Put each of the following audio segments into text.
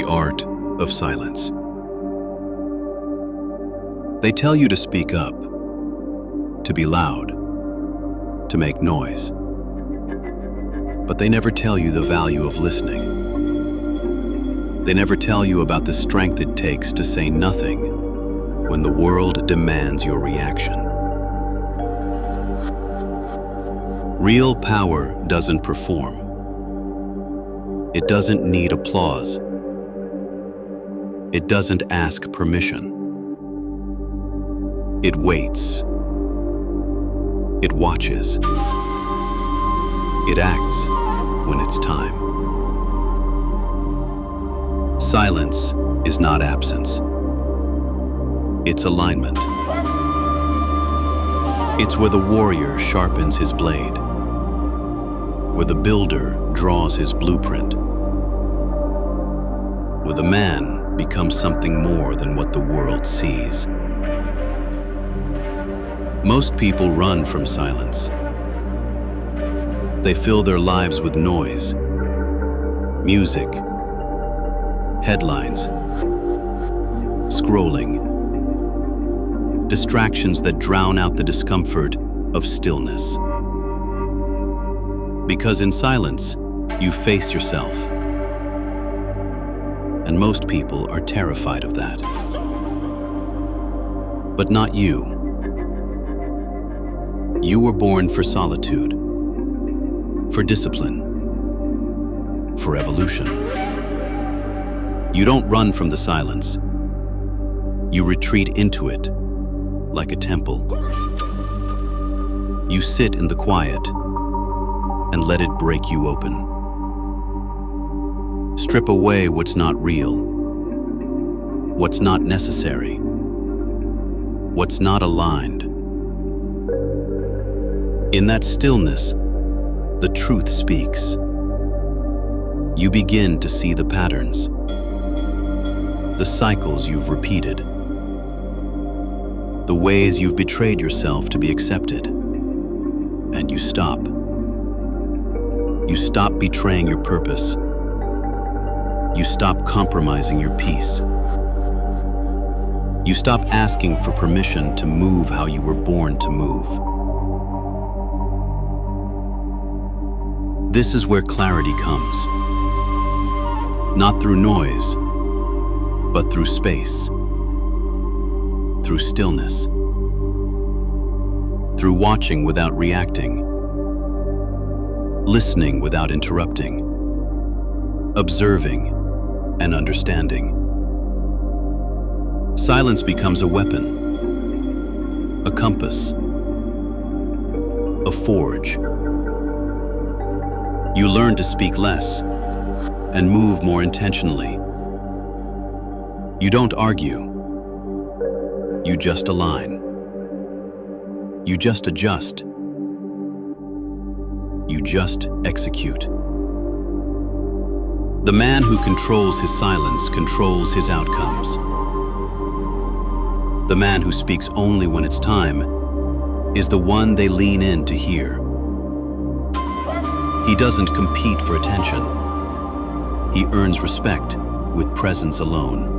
The art of silence. They tell you to speak up, to be loud, to make noise. But they never tell you the value of listening. They never tell you about the strength it takes to say nothing when the world demands your reaction. Real power doesn't perform. It doesn't need applause. It doesn't ask permission. It waits. It watches. It acts when it's time. Silence is not absence. It's alignment. It's where the warrior sharpens his blade, where the builder draws his blueprint, where the man becomes something more than what the world sees. Most people run from silence. They fill their lives with noise, music, headlines, scrolling, distractions that drown out the discomfort of stillness. Because in silence, you face yourself. And most people are terrified of that. But not you. You were born for solitude, for discipline, for evolution. You don't run from the silence. You retreat into it like a temple. You sit in the quiet and let it break you open. Strip away what's not real, what's not necessary, what's not aligned. In that stillness, the truth speaks. You begin to see the patterns, the cycles you've repeated, the ways you've betrayed yourself to be accepted, and you stop. You stop betraying your purpose. You stop compromising your peace. You stop asking for permission to move how you were born to move. This is where clarity comes. Not through noise, but through space, through stillness, through watching without reacting, listening without interrupting, observing and understanding. Silence becomes a weapon, a compass, a forge. You learn to speak less and move more intentionally. You don't argue. You just align. You just adjust. You just execute. The man who controls his silence controls his outcomes. The man who speaks only when it's time is the one they lean in to hear. He doesn't compete for attention. He earns respect with presence alone.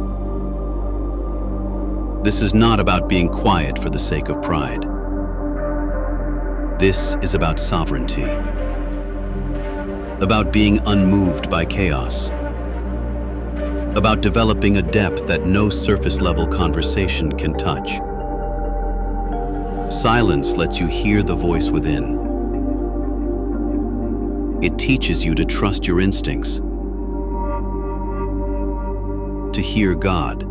This is not about being quiet for the sake of pride. This is about sovereignty, about being unmoved by chaos, about developing a depth that no surface-level conversation can touch. Silence lets you hear the voice within. It teaches you to trust your instincts, to hear God,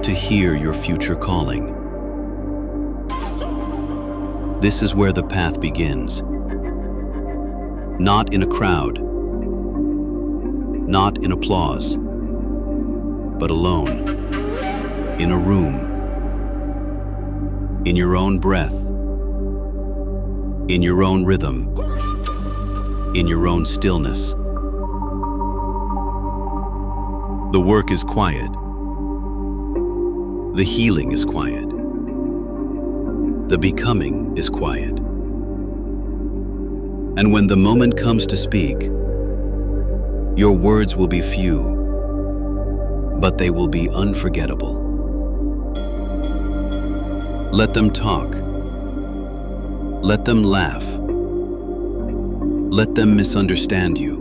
to hear your future calling. This is where the path begins. Not in a crowd, not in applause, but alone, in a room, in your own breath, in your own rhythm, in your own stillness. The work is quiet. The healing is quiet. The becoming is quiet. And when the moment comes to speak, Your words will be few, but they will be unforgettable. Let them talk. Let them laugh. Let them misunderstand you.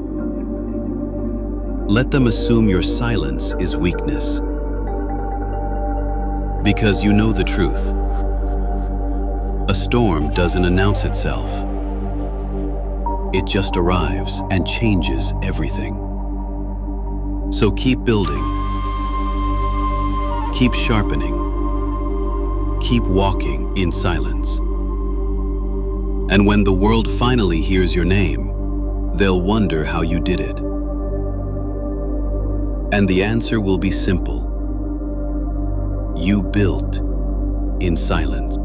Let them assume your silence is weakness. Because you know the truth. A storm doesn't announce itself. It just arrives and changes everything. So keep building. Keep sharpening. Keep walking in silence. And when the world finally hears your name, they'll wonder how you did it. And the answer will be simple. You built in silence.